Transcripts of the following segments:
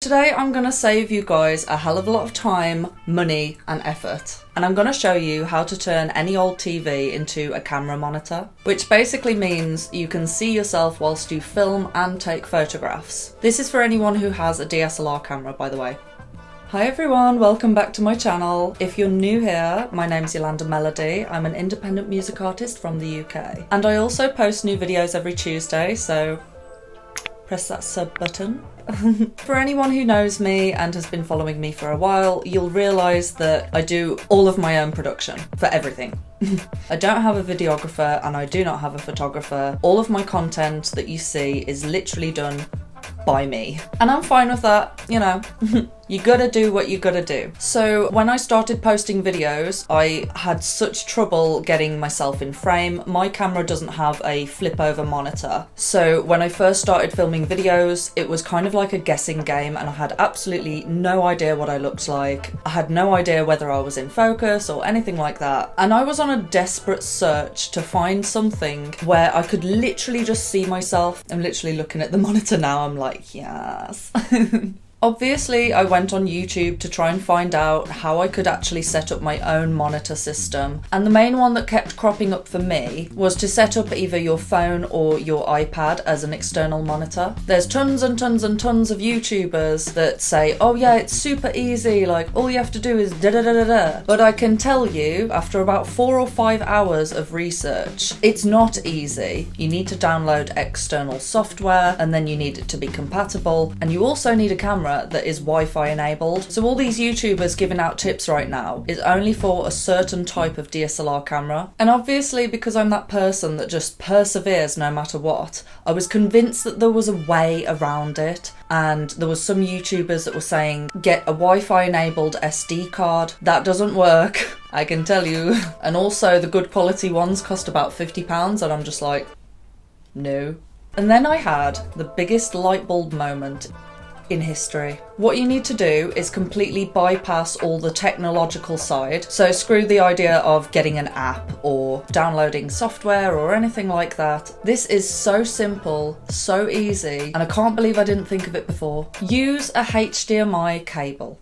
Today I'm going to save you guys a hell of a lot of time, money and effort, and I'm going to show you how to turn any old TV into a camera monitor, which basically means you can see yourself whilst you film and take photographs. This is for anyone who has a DSLR camera, by the way. Hi everyone, welcome back to my channel. If you're new here, my name's ANDOer Monopod. I'm an independent music artist from the UK, and I also post new videos every Tuesday, so press that sub button. For anyone who knows me and has been following me for a while, you'll realise that I do all of my own production for everything. I don't have a videographer and I do not have a photographer. All of my content that you see is literally done by me. And I'm fine with that, you know. You gotta do what you gotta do. So when I started posting videos, I had such trouble getting myself in frame. My camera doesn't have a flip over monitor. So when I first started filming videos, it was kind of like a guessing game and I had absolutely no idea what I looked like. I had no idea whether I was in focus or anything like that. And I was on a desperate search to find something where I could literally just see myself. I'm literally looking at the monitor now, I'm like, yes. Obviously, I went on YouTube to try and find out how I could actually set up my own monitor system, and the main one that kept cropping up for me was to set up either your phone or your iPad as an external monitor. There's tons and tons and tons of YouTubers that say, oh yeah, it's super easy, like all you have to do is da da da da da. But I can tell you, after about 4 or 5 hours of research, it's not easy. You need to download external software, and then you need it to be compatible, and you also need a camera that is Wi-Fi enabled. So all these YouTubers giving out tips right now is only for a certain type of DSLR camera. And obviously, because I'm that person that just perseveres no matter what, I was convinced that there was a way around it. And there was some YouTubers that were saying, get a Wi-Fi enabled SD card. That doesn't work, I can tell you. And also the good quality ones cost about £50, and I'm just like, no. And then I had the biggest light bulb moment in history. What you need to do is completely bypass all the technological side. So screw the idea of getting an app or downloading software or anything like that. This is so simple, so easy, and I can't believe I didn't think of it before. Use a HDMI cable.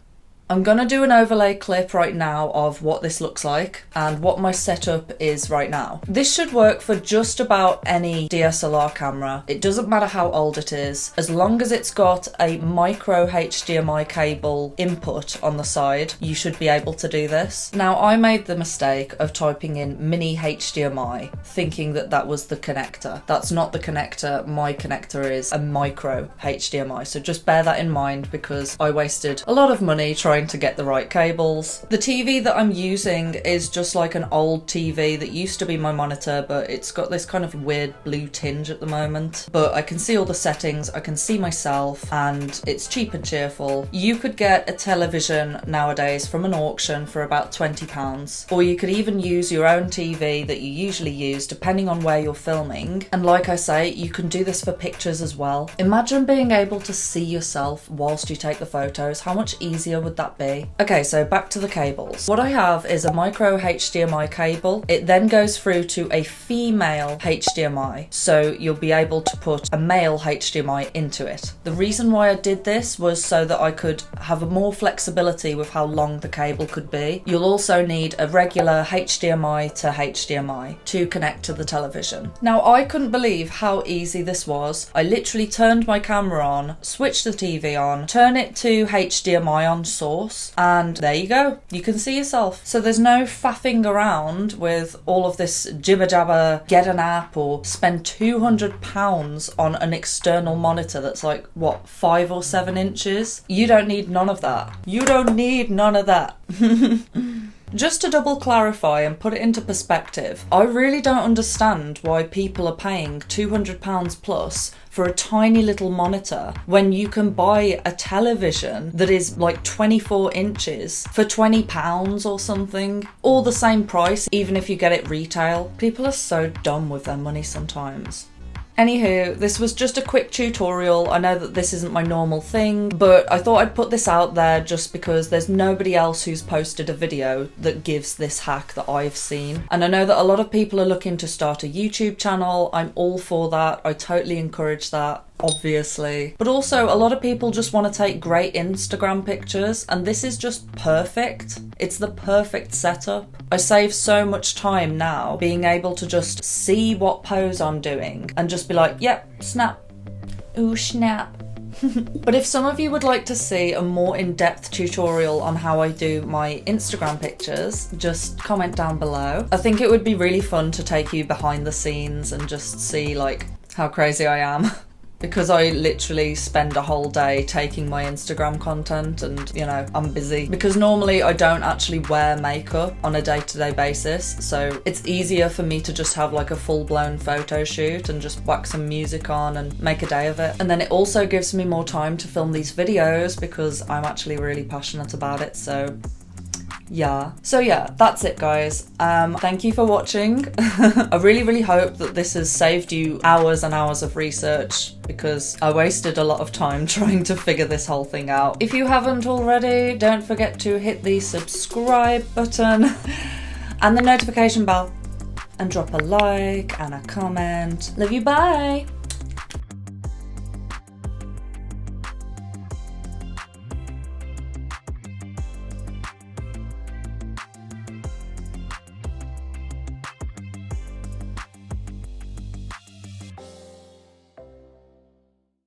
I'm gonna do an overlay clip right now of what this looks like and what my setup is right now. This should work for just about any DSLR camera. It doesn't matter how old it is, as long as it's got a micro HDMI cable input on the side, you should be able to do this. Now, I made the mistake of typing in mini HDMI, thinking that that was the connector. That's not the connector. My connector is a micro HDMI, so just bear that in mind because I wasted a lot of money trying to get the right cables. The TV that I'm using is just like an old TV that used to be my monitor, but it's got this kind of weird blue tinge at the moment. But I can see all the settings, I can see myself, and it's cheap and cheerful. You could get a television nowadays from an auction for about £20, or you could even use your own TV that you usually use depending on where you're filming. And like I say, you can do this for pictures as well. Imagine being able to see yourself whilst you take the photos. How much easier would that be? Okay, so back to the cables. What I have is a micro HDMI cable. It then goes through to a female HDMI, so you'll be able to put a male HDMI into it. The reason why I did this was so that I could have a more flexibility with how long the cable could be. You'll also need a regular HDMI to HDMI to connect to the television. Now, I couldn't believe how easy this was. I literally turned my camera on, switched the TV on, turn it to HDMI on source, and there you go, you can see yourself. So there's no faffing around with all of this jibber jabber, get an app or spend £200 on an external monitor that's like, what, 5 or 7 inches? You don't need none of that. You don't need none of that. Just to double clarify and put it into perspective, I really don't understand why people are paying £200 plus for a tiny little monitor when you can buy a television that is like 24 inches for £20 or something, or the same price even if you get it retail. People are so dumb with their money sometimes. Anywho, this was just a quick tutorial. I know that this isn't my normal thing, but I thought I'd put this out there just because there's nobody else who's posted a video that gives this hack that I've seen. And I know that a lot of people are looking to start a YouTube channel. I'm all for that. I totally encourage that, obviously. But also, a lot of people just want to take great Instagram pictures, and this is just perfect. It's the perfect setup. I save so much time now being able to just see what pose I'm doing and just be like, yep, snap. Ooh, snap. But if some of you would like to see a more in-depth tutorial on how I do my Instagram pictures, just comment down below. I think it would be really fun to take you behind the scenes and just see like how crazy I am. Because I literally spend a whole day taking my Instagram content and, you know, I'm busy. Because normally I don't actually wear makeup on a day-to-day basis, so it's easier for me to just have like a full-blown photo shoot and just whack some music on and make a day of it. And then it also gives me more time to film these videos because I'm actually really passionate about it, so yeah. So yeah, that's it guys. Thank you for watching. I really hope that this has saved you hours and hours of research because I wasted a lot of time trying to figure this whole thing out. If you haven't already, don't forget to hit the subscribe button and the notification bell and drop a like and a comment. Love you, bye!